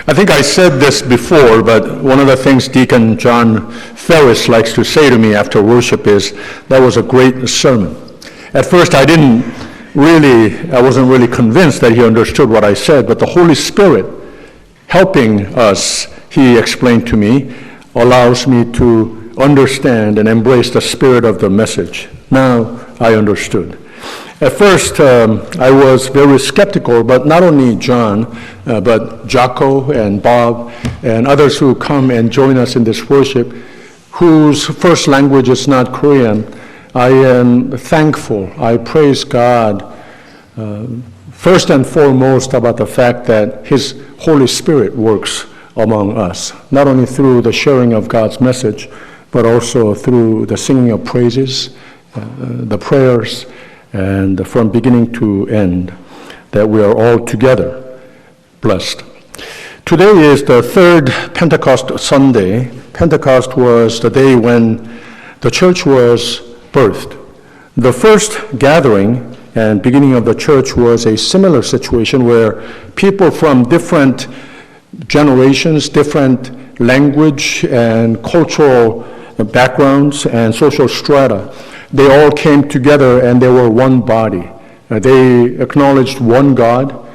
I think I said this before, but one of the things Deacon John Ferris likes to say to me after worship is, that was a great sermon. At first I wasn't really convinced that he understood what I said, but the Holy Spirit helping us, he explained to me, allows me to understand and embrace the spirit of the message. Now I understood. At first, I was very skeptical, but not only John, but Jocko and Bob and others who come and join us in this worship, whose first language is not Korean. I am thankful. I praise God, first and foremost, about the fact that His Holy Spirit works among us, not only through the sharing of God's message, but also through the singing of praises, the prayers, and from beginning to end, that we are all together blessed. Today is the third Pentecost Sunday. Pentecost was the day when the church was birthed. The first gathering and beginning of the church was a similar situation where people from different generations, different language and cultural backgrounds and social strata, they all came together and they were one body. They acknowledged one God,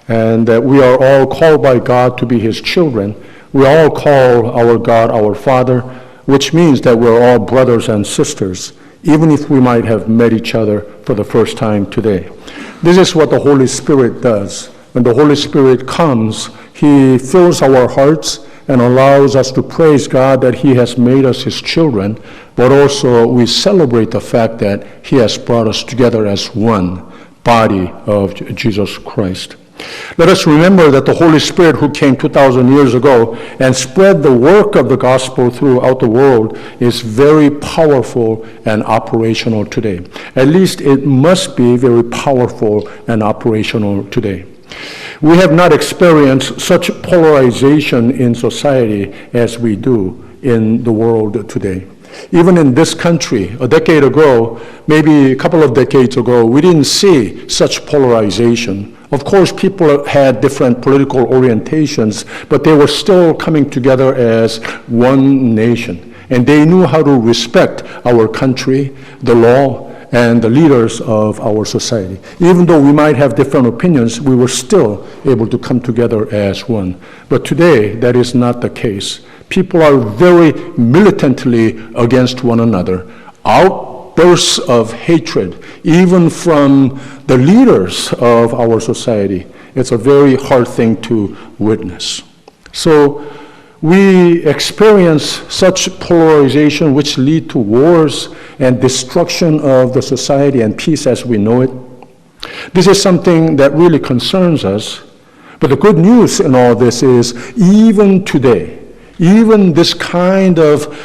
and that we are all called by God to be His children. We all call our God our Father, which means that we're all brothers and sisters, even if we might have met each other for the first time today. This is what the Holy Spirit does. When the Holy Spirit comes, He fills our hearts and allows us to praise God that He has made us His children, but also we celebrate the fact that He has brought us together as one body of Jesus Christ. Let us remember that the Holy Spirit, who came 2,000 years ago and spread the work of the gospel throughout the world, is very powerful and operational today. At least it must be very powerful and operational today. We have not experienced such polarization in society as we do in the world today. Even in this country, a decade ago, maybe a couple of decades ago, we didn't see such polarization. Of course, people had different political orientations, but they were still coming together as one nation. And they knew how to respect our country, the law, and the leaders of our society. Even though we might have different opinions, we were still able to come together as one. But today, that is not the case. People are very militantly against one another. Outbursts of hatred, even from the leaders of our society. It's a very hard thing to witness. So we experience such polarization which lead to wars and destruction of the society and peace as we know it. This is something that really concerns us. But the good news in all this is, even today, even this kind of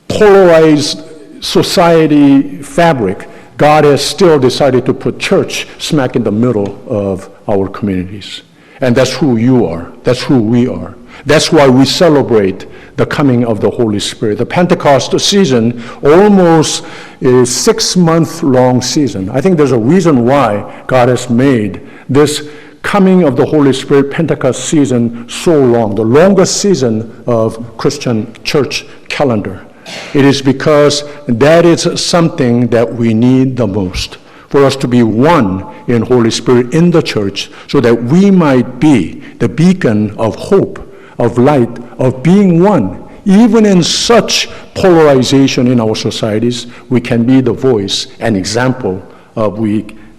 polarized society fabric, God has still decided to put church smack in the middle of our communities. And that's who you are. That's who we are. That's why we celebrate the coming of the Holy Spirit. The Pentecost season almost is 6-month-long season. I think there's a reason why God has made this coming of the Holy Spirit Pentecost season so long, the longest season of Christian church calendar. It is because that is something that we need the most, for us to be one in Holy Spirit in the church, so that we might be the beacon of hope, of light, of being one. Even in such polarization in our societies, we can be the voice and example of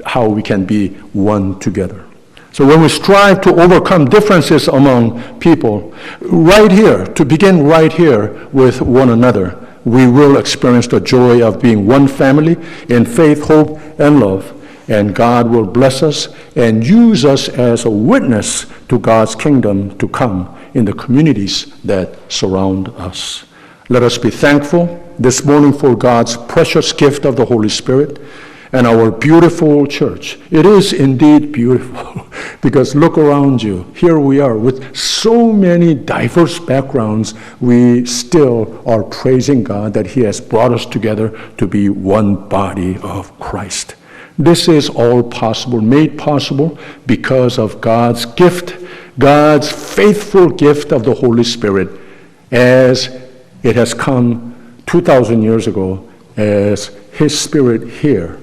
how we can be one together. So when we strive to overcome differences among people, right here, to begin right here with one another, we will experience the joy of being one family in faith, hope, and love. And God will bless us and use us as a witness to God's kingdom to come in the communities that surround us. Let us be thankful this morning for God's precious gift of the Holy Spirit and our beautiful church. It is indeed beautiful because look around you. Here we are with so many diverse backgrounds. We still are praising God that He has brought us together to be one body of Christ. This is all possible, made possible because of God's gift God's faithful gift of the Holy Spirit as it has come 2,000 years ago, as His Spirit here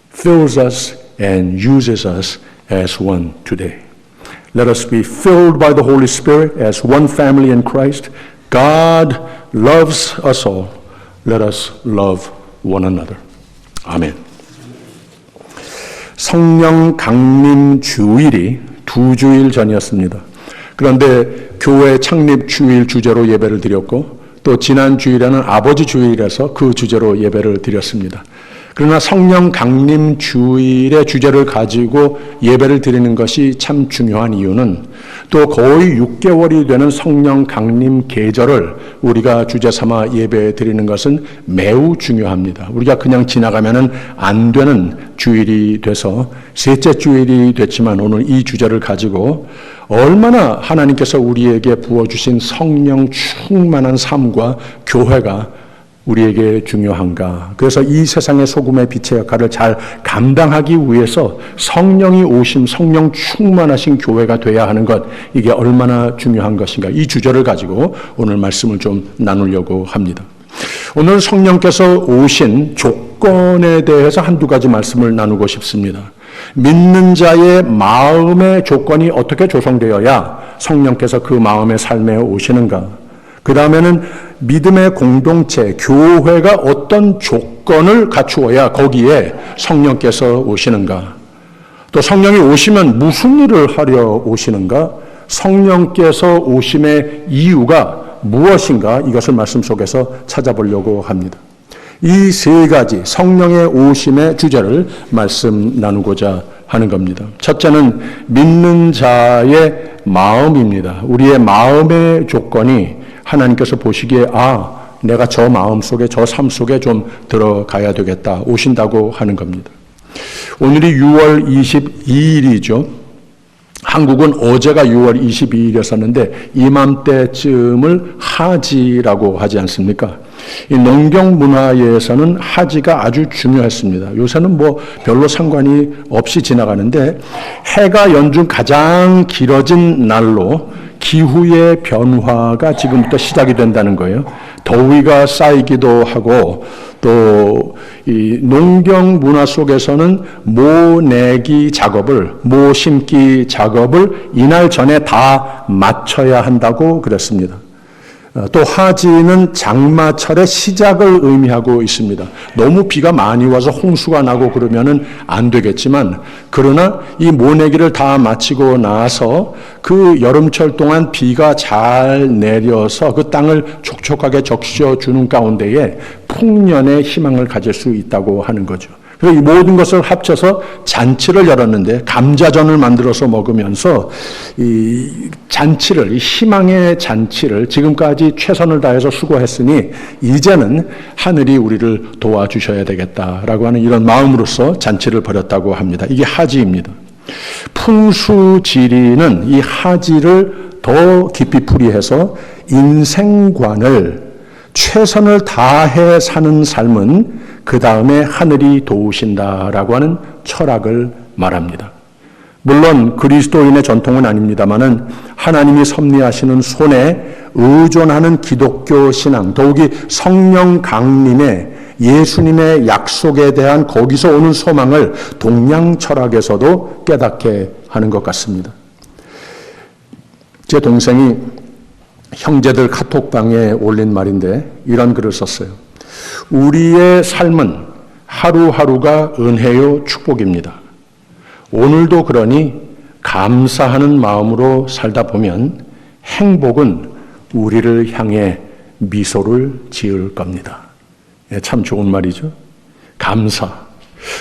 fills us and uses us as one today. Let us be filled by the Holy Spirit as one family in Christ. God loves us all. Let us love one another. 아멘. 성령 강림 주일이 2주일 전이었습니다. 그런데 교회 창립 주일 주제로 예배를 드렸고 또 지난 주일에는 아버지 주일이라서 그 주제로 예배를 드렸습니다. 그러나 성령 강림 주일의 주제를 가지고 예배를 드리는 것이 참 중요한 이유는 또 거의 6개월이 되는 성령 강림 계절을 우리가 주제 삼아 예배 드리는 것은 매우 중요합니다. 우리가 그냥 지나가면은 안 되는 주일이 돼서 셋째 주일이 됐지만 오늘 이 주제를 가지고 얼마나 하나님께서 우리에게 부어주신 성령 충만한 삶과 교회가 우리에게 중요한가. 그래서 이 세상의 소금의 빛의 역할을 잘 감당하기 위해서 성령이 오심, 성령 충만하신 교회가 돼야 하는 것, 이게 얼마나 중요한 것인가. 이 주제를 가지고 오늘 말씀을 좀 나누려고 합니다. 오늘 성령께서 오신 조건에 대해서 한두 가지 말씀을 나누고 싶습니다. 믿는 자의 마음의 조건이 어떻게 조성되어야 성령께서 그 마음의 삶에 오시는가. 그 다음에는 믿음의 공동체, 교회가 어떤 조건을 갖추어야 거기에 성령께서 오시는가. 또 성령이 오시면 무슨 일을 하려 오시는가. 성령께서 오심의 이유가 무엇인가. 이것을 말씀 속에서 찾아보려고 합니다. 이 세 가지 성령의 오심의 주제를 말씀 나누고자 하는 겁니다. 첫째는 믿는 자의 마음입니다. 우리의 마음의 조건이 하나님께서 보시기에 내가 저 마음 속에 저 삶 속에 좀 들어가야 되겠다 오신다고 하는 겁니다. 오늘이 6월 22일이죠. 한국은 어제가 6월 22일이었었는데 이맘때쯤을 하지라고 하지 않습니까? 이 농경 문화에서는 하지가 아주 중요했습니다. 요새는 뭐 별로 상관이 없이 지나가는데 해가 연중 가장 길어진 날로 기후의 변화가 지금부터 시작이 된다는 거예요. 더위가 쌓이기도 하고 또 이 농경 문화 속에서는 모내기 작업을, 모 심기 작업을 이날 전에 다 마쳐야 한다고 그랬습니다. 또 하지는 장마철의 시작을 의미하고 있습니다. 너무 비가 많이 와서 홍수가 나고 그러면은 안 되겠지만, 그러나 이 모내기를 다 마치고 나서 그 여름철 동안 비가 잘 내려서 그 땅을 촉촉하게 적셔주는 가운데에 풍년의 희망을 가질 수 있다고 하는 거죠. 그래서 이 모든 것을 합쳐서 잔치를 열었는데 감자전을 만들어서 먹으면서 이 잔치를, 이 희망의 잔치를 지금까지 최선을 다해서 수고했으니 이제는 하늘이 우리를 도와주셔야 되겠다라고 하는 이런 마음으로서 잔치를 벌였다고 합니다. 이게 하지입니다. 풍수지리는 이 하지를 더 깊이 풀이해서 인생관을 최선을 다해 사는 삶은 그 다음에 하늘이 도우신다라고 하는 철학을 말합니다. 물론 그리스도인의 전통은 아닙니다만은 하나님이 섭리하시는 손에 의존하는 기독교 신앙, 더욱이 성령 강림의 예수님의 약속에 대한 거기서 오는 소망을 동양 철학에서도 깨닫게 하는 것 같습니다. 제 동생이 형제들 카톡방에 올린 말인데 이런 글을 썼어요. 우리의 삶은 하루하루가 은혜요 축복입니다. 오늘도 그러니 감사하는 마음으로 살다 보면 행복은 우리를 향해 미소를 지을 겁니다. 참 좋은 말이죠. 감사.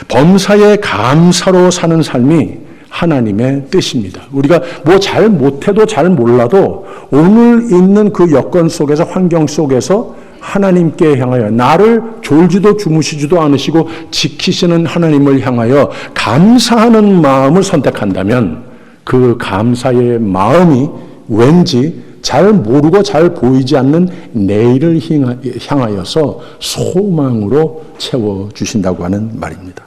범사에 감사로 사는 삶이 하나님의 뜻입니다. 우리가 뭐 잘 못해도 잘 몰라도 오늘 있는 그 여건 속에서, 환경 속에서 하나님께 향하여, 나를 졸지도 주무시지도 않으시고 지키시는 하나님을 향하여 감사하는 마음을 선택한다면 그 감사의 마음이 왠지 잘 모르고 잘 보이지 않는 내일을 향하여서 소망으로 채워주신다고 하는 말입니다.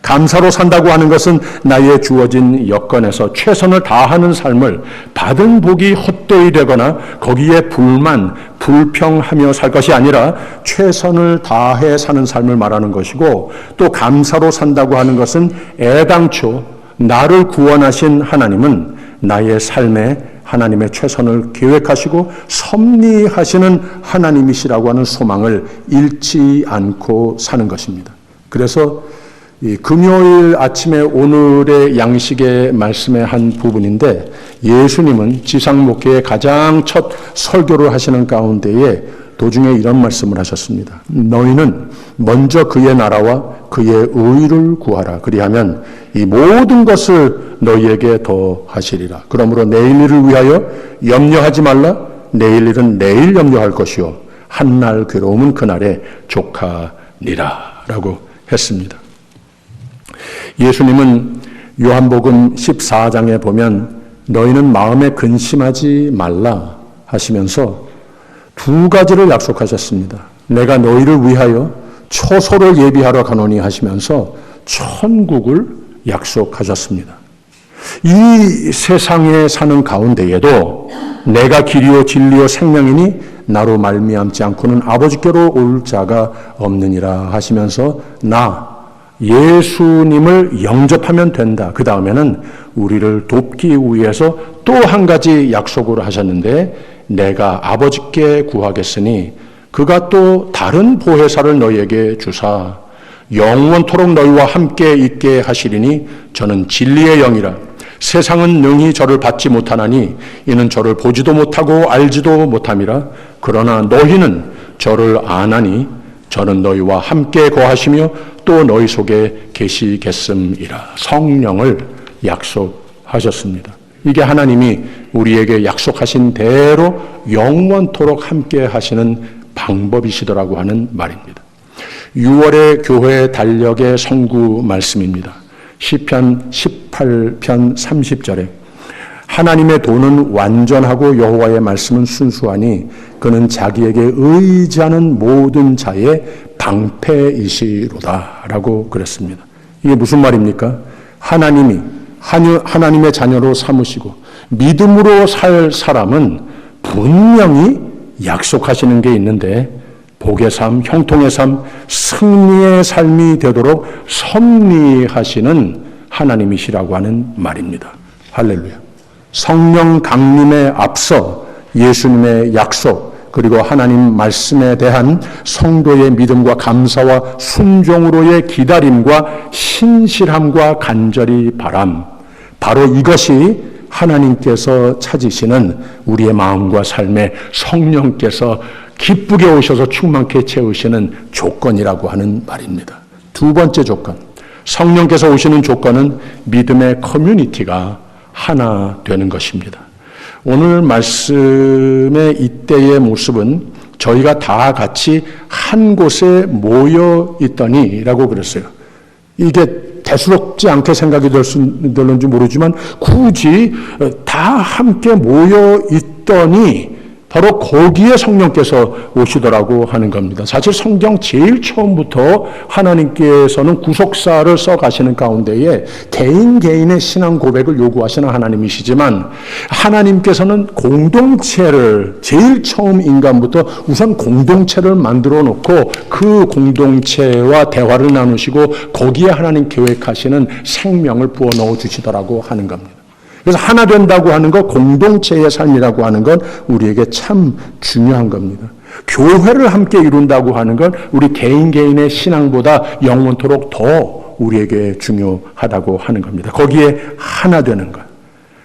감사로 산다고 하는 것은 나의 주어진 여건에서 최선을 다하는 삶을 받은 복이 헛되이 되거나 거기에 불평하며 살 것이 아니라 최선을 다해 사는 삶을 말하는 것이고, 또 감사로 산다고 하는 것은 애당초 나를 구원하신 하나님은 나의 삶에 하나님의 최선을 계획하시고 섭리하시는 하나님이시라고 하는 소망을 잃지 않고 사는 것입니다. 그래서 이 금요일 아침에 오늘의 양식의 말씀의 한 부분인데, 예수님은 지상 목회의 가장 첫 설교를 하시는 가운데에 도중에 이런 말씀을 하셨습니다. 너희는 먼저 그의 나라와 그의 의를 구하라. 그리하면 이 모든 것을 너희에게 더하시리라. 그러므로 내일 일을 위하여 염려하지 말라. 내일 일은 내일 염려할 것이요 한날 괴로움은 그날에 족하니라 라고 했습니다. 예수님은 요한복음 14장에 보면 너희는 마음에 근심하지 말라 하시면서 두 가지를 약속하셨습니다. 내가 너희를 위하여 초소를 예비하러 가노니 하시면서 천국을 약속하셨습니다. 이 세상에 사는 가운데에도 내가 길이요 진리요 생명이니 나로 말미암지 않고는 아버지께로 올 자가 없느니라 하시면서 나 예수님을 영접하면 된다. 그 다음에는 우리를 돕기 위해서 또 한 가지 약속을 하셨는데, 내가 아버지께 구하겠으니 그가 또 다른 보혜사를 너희에게 주사 영원토록 너희와 함께 있게 하시리니 저는 진리의 영이라. 세상은 능히 저를 받지 못하나니 이는 저를 보지도 못하고 알지도 못함이라. 그러나 너희는 저를 아나니 저는 너희와 함께 거하시며 또 너희 속에 계시겠음이라. 성령을 약속하셨습니다. 이게 하나님이 우리에게 약속하신 대로 영원토록 함께 하시는 방법이시더라고 하는 말입니다. 6월의 교회 달력의 성구 말씀입니다. 시편 18편 30절에 하나님의 도는 완전하고 여호와의 말씀은 순수하니 그는 자기에게 의지하는 모든 자의 방패이시로다 라고 그랬습니다. 이게 무슨 말입니까? 하나님의 자녀로 삼으시고 믿음으로 살 사람은 분명히 약속하시는 게 있는데, 복의 삶, 형통의 삶, 승리의 삶이 되도록 섭리하시는 하나님이시라고 하는 말입니다. 할렐루야. 성령 강림에 앞서 예수님의 약속, 그리고 하나님 말씀에 대한 성도의 믿음과 감사와 순종으로의 기다림과 신실함과 간절히 바람, 바로 이것이 하나님께서 찾으시는 우리의 마음과 삶에 성령께서 기쁘게 오셔서 충만케 채우시는 조건이라고 하는 말입니다. 두 번째 조건, 성령께서 오시는 조건은 믿음의 커뮤니티가 하나 되는 것입니다. 오늘 말씀의 이때의 모습은 저희가 다 같이 한 곳에 모여 있더니 라고 그랬어요. 이게 대수롭지 않게 생각이 들는지 모르지만 굳이 다 함께 모여 있더니 바로 거기에 성령께서 오시더라고 하는 겁니다. 사실 성경 제일 처음부터 하나님께서는 구속사를 써가시는 가운데에 개인의 신앙 고백을 요구하시는 하나님이시지만, 하나님께서는 공동체를 제일 처음 인간부터 우선 공동체를 만들어 놓고 그 공동체와 대화를 나누시고 거기에 하나님 계획하시는 생명을 부어 넣어 주시더라고 하는 겁니다. 그래서 하나 된다고 하는 것, 공동체의 삶이라고 하는 건 우리에게 참 중요한 겁니다. 교회를 함께 이룬다고 하는 건 우리 개인의 신앙보다 영원토록 더 우리에게 중요하다고 하는 겁니다. 거기에 하나 되는 것.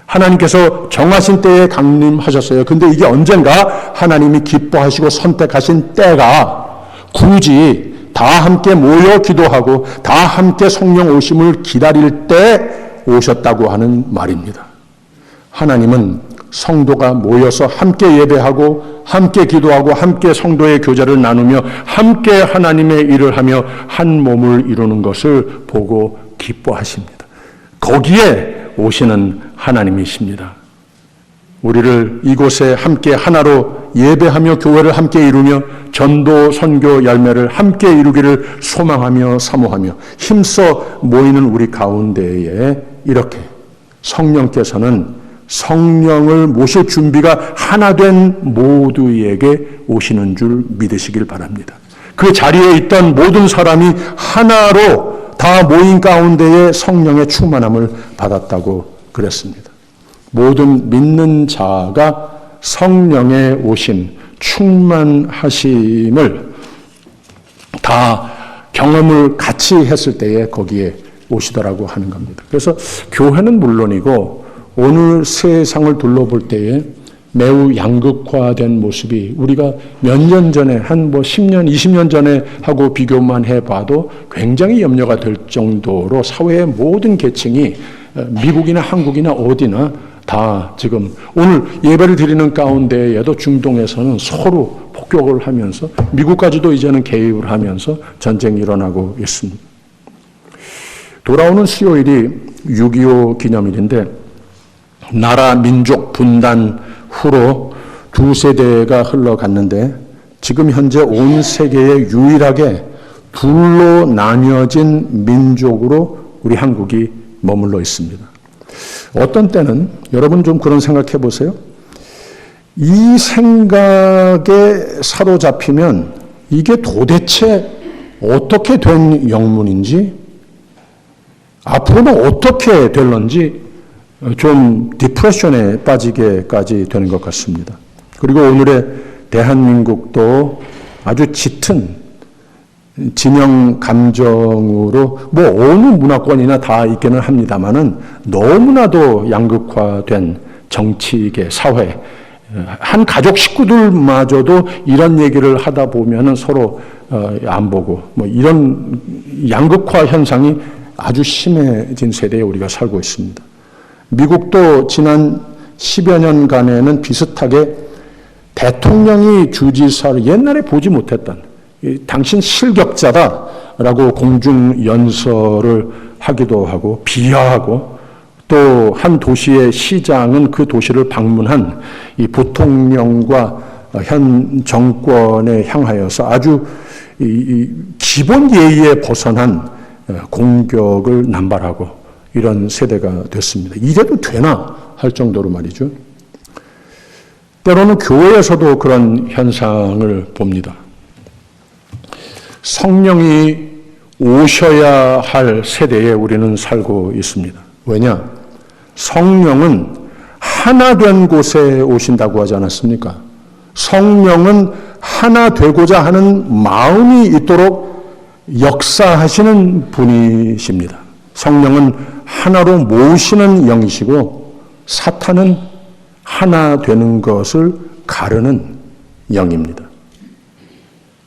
하나님께서 정하신 때에 강림하셨어요. 근데 이게 언젠가 하나님이 기뻐하시고 선택하신 때가 굳이 다 함께 모여 기도하고 다 함께 성령 오심을 기다릴 때 오셨다고 하는 말입니다. 하나님은 성도가 모여서 함께 예배하고 함께 기도하고 함께 성도의 교제를 나누며 함께 하나님의 일을 하며 한 몸을 이루는 것을 보고 기뻐하십니다. 거기에 오시는 하나님이십니다. 우리를 이곳에 함께 하나로 예배하며 교회를 함께 이루며 전도, 선교, 열매를 함께 이루기를 소망하며 사모하며 힘써 모이는 우리 가운데에 이렇게 성령께서는 성령을 모실 준비가 하나 된 모두에게 오시는 줄 믿으시길 바랍니다. 그 자리에 있던 모든 사람이 하나로 다 모인 가운데에 성령의 충만함을 받았다고 그랬습니다. 모든 믿는 자가 성령의 오심, 충만하심을 다 경험을 같이 했을 때에 거기에 오시더라고 하는 겁니다. 그래서 교회는 물론이고 오늘 세상을 둘러볼 때에 매우 양극화된 모습이 우리가 몇 년 전에 한 10년, 20년 전에 하고 비교만 해봐도 굉장히 염려가 될 정도로 사회의 모든 계층이 미국이나 한국이나 어디나 다 지금 오늘 예배를 드리는 가운데에도 중동에서는 서로 폭격을 하면서 미국까지도 이제는 개입을 하면서 전쟁이 일어나고 있습니다. 돌아오는 수요일이 6.25 기념일인데 나라 민족 분단 후로 두 세대가 흘러갔는데 지금 현재 온 세계에 유일하게 둘로 나뉘어진 민족으로 우리 한국이 머물러 있습니다. 어떤 때는 여러분 좀 그런 생각해 보세요. 이 생각에 사로잡히면 이게 도대체 어떻게 된 영문인지 앞으로는 어떻게 될런지 좀 디프레션에 빠지게까지 되는 것 같습니다. 그리고 오늘의 대한민국도 아주 짙은 진영 감정으로 어느 문화권이나 다 있기는 합니다만은 너무나도 양극화된 정치계, 사회, 한 가족 식구들마저도 이런 얘기를 하다 보면은 서로 안 보고 이런 양극화 현상이 아주 심해진 세대에 우리가 살고 있습니다. 미국도 지난 10여 년간에는 비슷하게 대통령이 주지사를 옛날에 보지 못했던 당신 실격자다라고 공중연설을 하기도 하고 비하하고 또 한 도시의 시장은 그 도시를 방문한 이 부통령과 현 정권에 향하여서 아주 기본 예의에 벗어난 공격을 남발하고 이런 세대가 됐습니다. 이래도 되나 할 정도로 말이죠. 때로는 교회에서도 그런 현상을 봅니다. 성령이 오셔야 할 세대에 우리는 살고 있습니다. 왜냐? 성령은 하나 된 곳에 오신다고 하지 않았습니까? 성령은 하나 되고자 하는 마음이 있도록 역사하시는 분이십니다. 성령은 하나로 모으시는 영이시고 사탄은 하나 되는 것을 가르는 영입니다.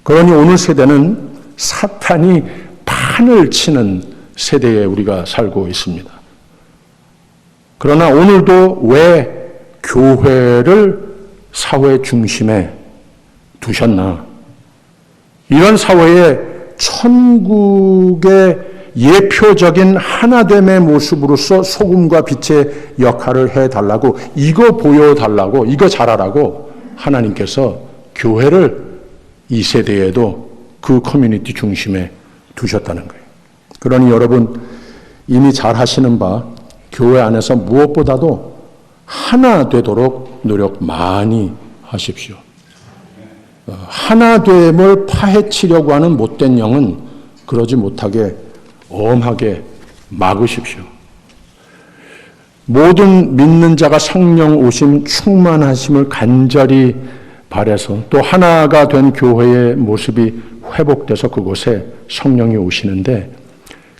그러니 오늘 세대는 사탄이 판을 치는 세대에 우리가 살고 있습니다. 그러나 오늘도 왜 교회를 사회 중심에 두셨나? 이런 사회에 천국의 예표적인 하나됨의 모습으로서 소금과 빛의 역할을 해달라고, 이거 보여달라고, 이거 잘하라고 하나님께서 교회를 이 세대에도 그 커뮤니티 중심에 두셨다는 거예요. 그러니 여러분 이미 잘 하시는 바 교회 안에서 무엇보다도 하나 되도록 노력 많이 하십시오. 하나됨을 파헤치려고 하는 못된 영은 그러지 못하게 엄하게 막으십시오. 모든 믿는 자가 성령 오심 충만하심을 간절히 바라서 또 하나가 된 교회의 모습이 회복돼서 그곳에 성령이 오시는데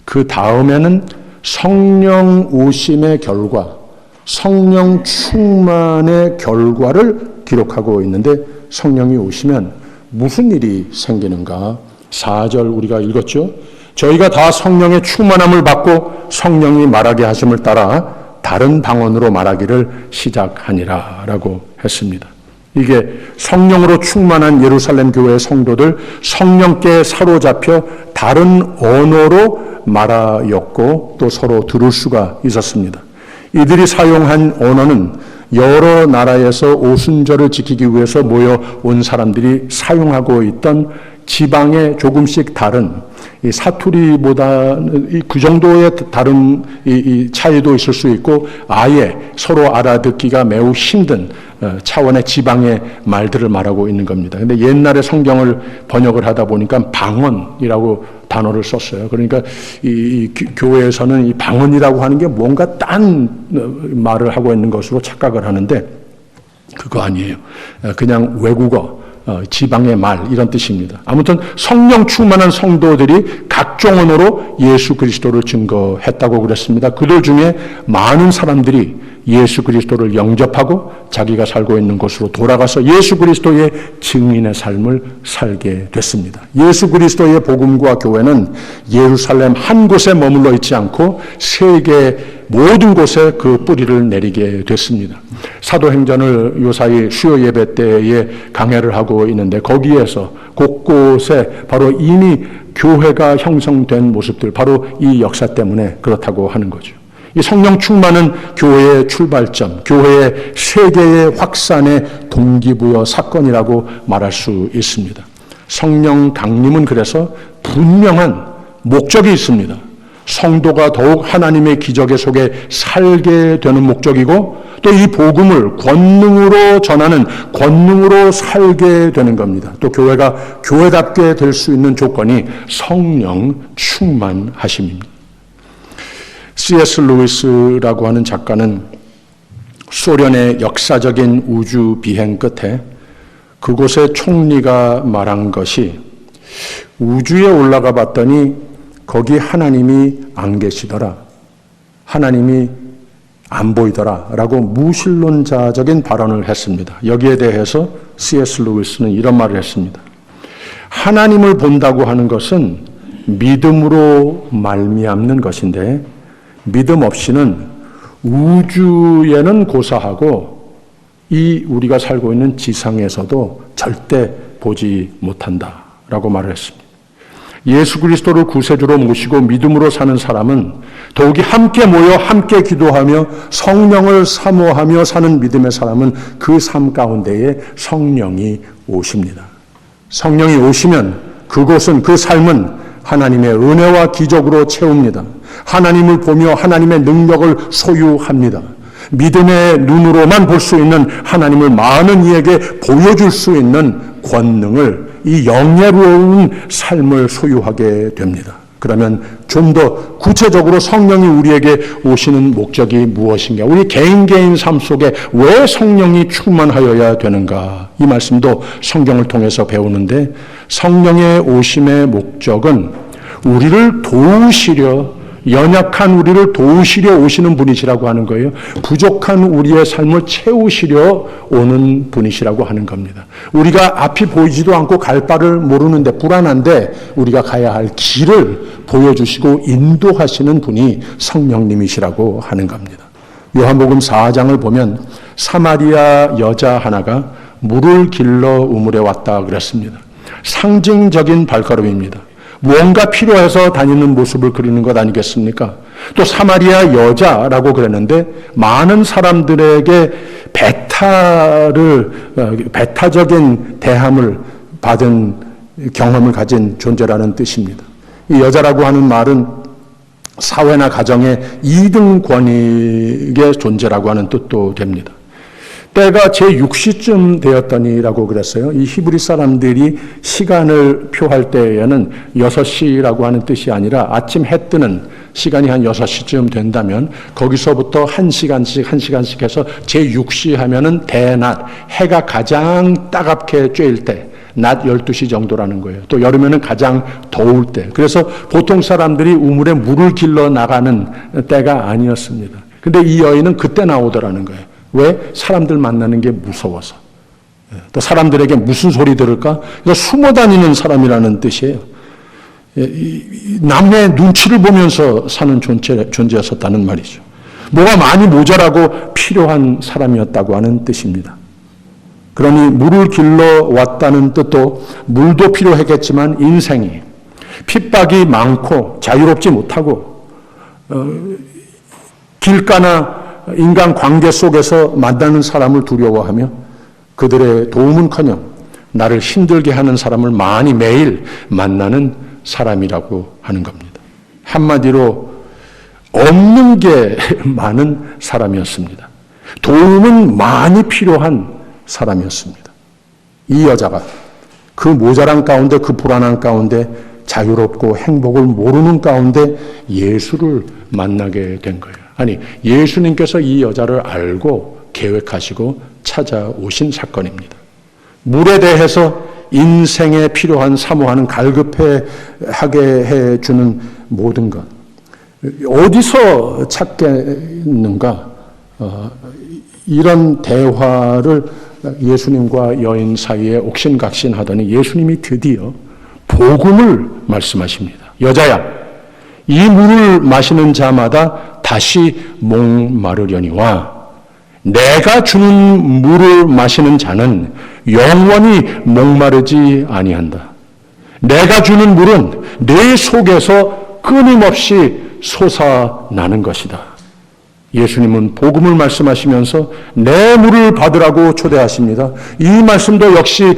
그 다음에는 성령 오심의 결과, 성령 충만의 결과를 기록하고 있는데 성령이 오시면 무슨 일이 생기는가? 4절 우리가 읽었죠? 저희가 다 성령의 충만함을 받고 성령이 말하게 하심을 따라 다른 방언으로 말하기를 시작하니라 라고 했습니다. 이게 성령으로 충만한 예루살렘 교회의 성도들 성령께 사로잡혀 다른 언어로 말하였고 또 서로 들을 수가 있었습니다. 이들이 사용한 언어는 여러 나라에서 오순절을 지키기 위해서 모여온 사람들이 사용하고 있던 지방에 조금씩 다른 이 사투리보다 그 정도의 다른 이 차이도 있을 수 있고 아예 서로 알아듣기가 매우 힘든 차원의 지방의 말들을 말하고 있는 겁니다. 근데 옛날에 성경을 번역을 하다 보니까 방언이라고 단어를 썼어요. 그러니까 이 교회에서는 이 방언이라고 하는 게 뭔가 딴 말을 하고 있는 것으로 착각을 하는데 그거 아니에요. 그냥 외국어, 지방의 말 이런 뜻입니다. 아무튼 성령 충만한 성도들이 각종 언어로 예수 그리스도를 증거했다고 그랬습니다. 그들 중에 많은 사람들이 예수 그리스도를 영접하고 자기가 살고 있는 곳으로 돌아가서 예수 그리스도의 증인의 삶을 살게 됐습니다. 예수 그리스도의 복음과 교회는 예루살렘 한 곳에 머물러 있지 않고 세계 모든 곳에 그 뿌리를 내리게 됐습니다. 사도행전을 요사이 수요 예배 때에 강해를 하고 있는데 거기에서 곳곳에 바로 이미 교회가 형성된 모습들, 바로 이 역사 때문에 그렇다고 하는 거죠. 이 성령 충만은 교회의 출발점, 교회의 세계의 확산의 동기부여 사건이라고 말할 수 있습니다. 성령 강림은 그래서 분명한 목적이 있습니다. 성도가 더욱 하나님의 기적의 속에 살게 되는 목적이고 또 이 복음을 권능으로 전하는 권능으로 살게 되는 겁니다. 또 교회가 교회답게 될 수 있는 조건이 성령 충만하심입니다. C.S. 루이스라고 하는 작가는 소련의 역사적인 우주 비행 끝에 그곳의 총리가 말한 것이 우주에 올라가 봤더니 거기 하나님이 안 계시더라. 하나님이 안 보이더라. 라고 무신론자적인 발언을 했습니다. 여기에 대해서 C.S. 루이스는 이런 말을 했습니다. 하나님을 본다고 하는 것은 믿음으로 말미암는 것인데 믿음 없이는 우주에는 고사하고 이 우리가 살고 있는 지상에서도 절대 보지 못한다라고 말을 했습니다. 예수 그리스도를 구세주로 모시고 믿음으로 사는 사람은 더욱이 함께 모여 함께 기도하며 성령을 사모하며 사는 믿음의 사람은 그 삶 가운데에 성령이 오십니다. 성령이 오시면 그곳은 그 삶은 하나님의 은혜와 기적으로 채웁니다. 하나님을 보며 하나님의 능력을 소유합니다. 믿음의 눈으로만 볼 수 있는 하나님을 많은 이에게 보여줄 수 있는 권능을 이 영예로운 삶을 소유하게 됩니다. 그러면 좀 더 구체적으로 성령이 우리에게 오시는 목적이 무엇인가? 우리 개인 삶 속에 왜 성령이 충만하여야 되는가? 이 말씀도 성경을 통해서 배우는데 성령의 오심의 목적은 우리를 도우시려 연약한 우리를 도우시려 오시는 분이시라고 하는 거예요. 부족한 우리의 삶을 채우시려 오는 분이시라고 하는 겁니다. 우리가 앞이 보이지도 않고 갈 바를 모르는데 불안한데 우리가 가야 할 길을 보여주시고 인도하시는 분이 성령님이시라고 하는 겁니다. 요한복음 4장을 보면 사마리아 여자 하나가 물을 길러 우물에 왔다 그랬습니다. 상징적인 발걸음입니다. 무언가 필요해서 다니는 모습을 그리는 것 아니겠습니까? 또 사마리아 여자라고 그랬는데 많은 사람들에게 배타적인 대함을 받은 경험을 가진 존재라는 뜻입니다. 이 여자라고 하는 말은 사회나 가정의 2등 권익의 존재라고 하는 뜻도 됩니다. 때가 제6시쯤 되었더니라고 그랬어요. 이 히브리 사람들이 시간을 표할 때에는 6시라고 하는 뜻이 아니라 아침 해 뜨는 시간이 한 6시쯤 된다면 거기서부터 1시간씩 해서 제6시 하면은 대낮, 해가 가장 따갑게 쬐일 때, 낮 12시 정도라는 거예요. 또 여름에는 가장 더울 때. 그래서 보통 사람들이 우물에 물을 길러 나가는 때가 아니었습니다. 근데 이 여인은 그때 나오더라는 거예요. 왜? 사람들 만나는 게 무서워서. 또 사람들에게 무슨 소리 들을까? 그러니까 숨어 다니는 사람이라는 뜻이에요. 남의 눈치를 보면서 사는 존재였었다는 말이죠. 뭐가 많이 모자라고 필요한 사람이었다고 하는 뜻입니다. 그러니 물을 길러 왔다는 뜻도 물도 필요했겠지만 인생이 핍박이 많고 자유롭지 못하고 길가나 인간 관계 속에서 만나는 사람을 두려워하며 그들의 도움은커녕 나를 힘들게 하는 사람을 많이 매일 만나는 사람이라고 하는 겁니다. 한마디로 없는 게 많은 사람이었습니다. 도움은 많이 필요한 사람이었습니다. 이 여자가 그 모자란 가운데, 그 불안한 가운데 자유롭고 행복을 모르는 가운데 예수를 만나게 된 거예요. 아니, 예수님께서 이 여자를 알고 계획하시고 찾아오신 사건입니다. 물에 대해서 인생에 필요한 사모하는 갈급해 하게 해주는 모든 것. 어디서 찾겠는가? 이런 대화를 예수님과 여인 사이에 옥신각신 하더니 예수님이 드디어 복음을 말씀하십니다. 여자야, 이 물을 마시는 자마다 다시 목마르려니와 내가 주는 물을 마시는 자는 영원히 목마르지 아니한다. 내가 주는 물은 내 속에서 끊임없이 솟아나는 것이다. 예수님은 복음을 말씀하시면서 내 물을 받으라고 초대하십니다. 이 말씀도 역시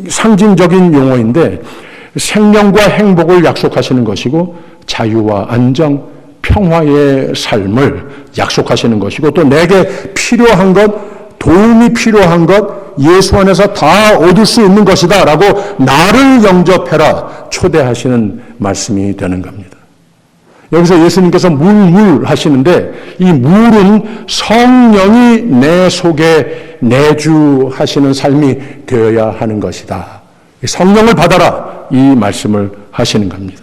상징적인 용어인데 생명과 행복을 약속하시는 것이고 자유와 안정, 평화의 삶을 약속하시는 것이고 또 내게 필요한 것, 도움이 필요한 것 예수 안에서 다 얻을 수 있는 것이다 라고 나를 영접해라 초대하시는 말씀이 되는 겁니다. 여기서 예수님께서 물 하시는데 이 물은 성령이 내 속에 내주하시는 삶이 되어야 하는 것이다. 성령을 받아라 이 말씀을 하시는 겁니다.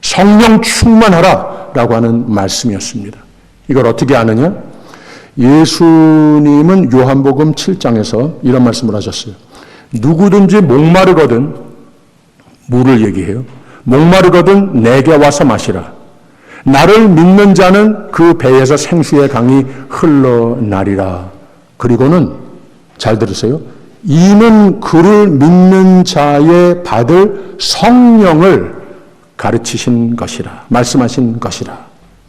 성령 충만하라 라고 하는 말씀이었습니다. 이걸 어떻게 아느냐? 예수님은 요한복음 7장에서 이런 말씀을 하셨어요. 누구든지 목마르거든 물을 얘기해요. 목마르거든 내게 와서 마시라. 나를 믿는 자는 그 배에서 생수의 강이 흘러나리라. 그리고는 잘 들으세요. 이는 그를 믿는 자의 받을 성령을 가르치신 것이라. 말씀하신 것이라.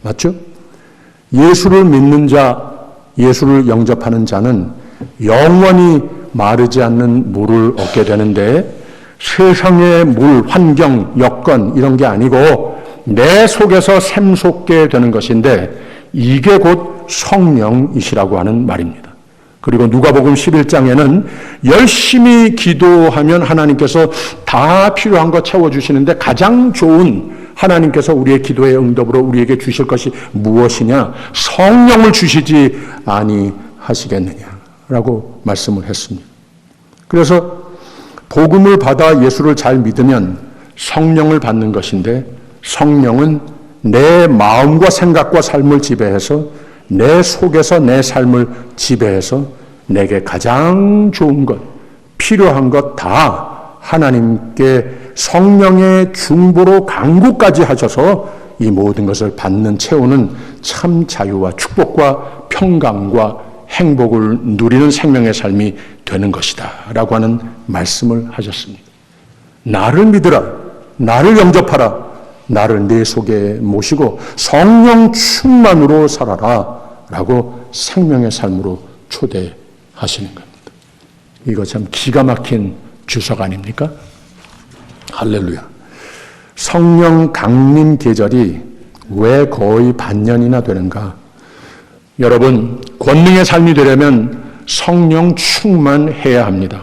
맞죠? 예수를 믿는 자, 예수를 영접하는 자는 영원히 마르지 않는 물을 얻게 되는데 세상의 물, 환경, 여건 이런 게 아니고 내 속에서 샘솟게 되는 것인데 이게 곧 성령이시라고 하는 말입니다. 그리고 누가복음 11장에는 열심히 기도하면 하나님께서 다 필요한 거 채워주시는데 가장 좋은 하나님께서 우리의 기도의 응답으로 우리에게 주실 것이 무엇이냐? 성령을 주시지 아니하시겠느냐라고 말씀을 했습니다. 그래서 복음을 받아 예수를 잘 믿으면 성령을 받는 것인데 성령은 내 마음과 생각과 삶을 지배해서 내 속에서 내 삶을 지배해서 내게 가장 좋은 것, 필요한 것 다 하나님께 성령의 중보로 강구까지 하셔서 이 모든 것을 받는 채우는 참 자유와 축복과 평강과 행복을 누리는 생명의 삶이 되는 것이다 라고 하는 말씀을 하셨습니다. 나를 믿으라, 나를 영접하라, 나를 내 속에 모시고 성령 충만으로 살아라 라고 생명의 삶으로 초대하시는 겁니다. 이거 참 기가 막힌 주석 아닙니까? 할렐루야. 성령 강림 계절이 왜 거의 반년이나 되는가? 여러분, 권능의 삶이 되려면 성령 충만해야 합니다.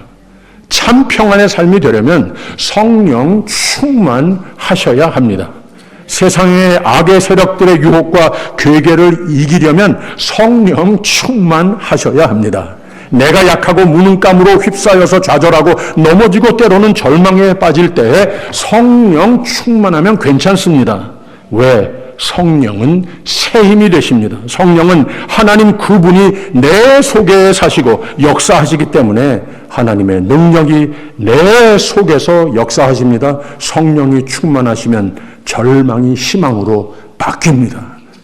참 평안의 삶이 되려면 성령 충만하셔야 합니다. 세상의 악의 세력들의 유혹과 괴계를 이기려면 성령 충만하셔야 합니다. 내가 약하고 무능감으로 휩싸여서 좌절하고 넘어지고 때로는 절망에 빠질 때에 성령 충만하면 괜찮습니다. 왜? 성령은 새 힘이 되십니다. 성령은 하나님 그분이 내 속에 사시고 역사하시기 때문에 하나님의 능력이 내 속에서 역사하십니다. 성령이 충만하시면 절망이 희망으로 바뀝니다.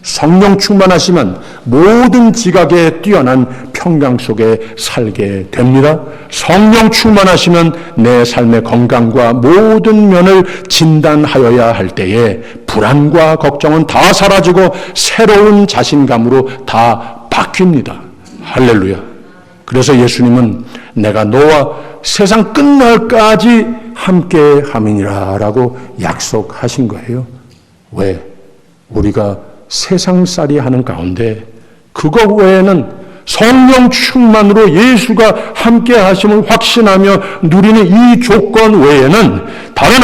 성령 충만하시면 모든 지각에 뛰어난 평강 속에 살게 됩니다. 성령 충만하시면 내 삶의 건강과 모든 면을 진단하여야 할 때에 불안과 걱정은 다 사라지고 새로운 자신감으로 다 바뀝니다. 할렐루야. 그래서 예수님은 내가 너와 세상 끝날까지 함께 함이니라 라고 약속하신 거예요. 왜? 우리가 세상살이 하는 가운데 그것 외에는 성령 충만으로 예수가 함께 하심을 확신하며 누리는 이 조건 외에는 다른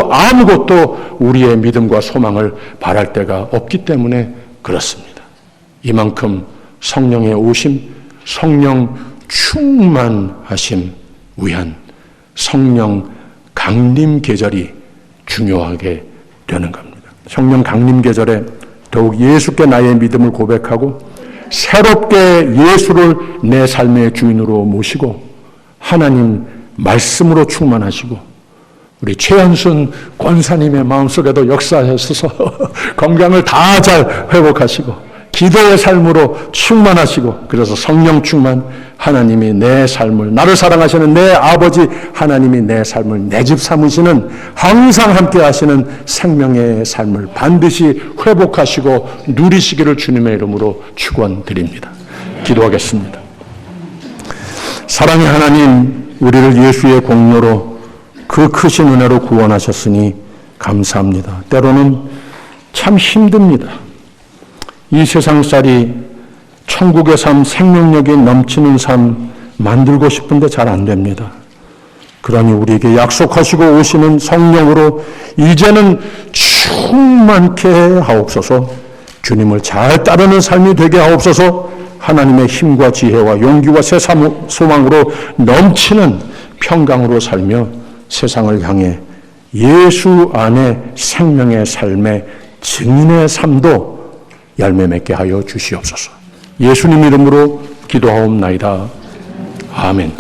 아무것도 우리의 믿음과 소망을 바랄 데가 없기 때문에 그렇습니다. 이만큼 성령의 오심, 성령 충만하심 위한 성령 강림 계절이 중요하게 되는 겁니다. 성령 강림 계절에 더욱 예수께 나의 믿음을 고백하고 새롭게 예수를 내 삶의 주인으로 모시고 하나님 말씀으로 충만하시고 우리 최현순 권사님의 마음속에도 역사하셔서 건강을 다 잘 회복하시고 기도의 삶으로 충만하시고 그래서 성령 충만 하나님이 내 삶을 나를 사랑하시는 내 아버지 하나님이 내 삶을 내 집 삼으시는 항상 함께 하시는 생명의 삶을 반드시 회복하시고 누리시기를 주님의 이름으로 축원드립니다. 기도하겠습니다. 사랑의 하나님, 우리를 예수의 공로로 그 크신 은혜로 구원하셨으니 감사합니다. 때로는 참 힘듭니다. 이 세상살이 천국의 삶, 생명력이 넘치는 삶 만들고 싶은데 잘 안 됩니다. 그러니 우리에게 약속하시고 오시는 성령으로 이제는 충만케 하옵소서. 주님을 잘 따르는 삶이 되게 하옵소서. 하나님의 힘과 지혜와 용기와 새 소망으로 넘치는 평강으로 살며 세상을 향해 예수 안에 생명의 삶의 증인의 삶도 열매 맺게 하여 주시옵소서. 예수님 이름으로 기도하옵나이다. 아멘.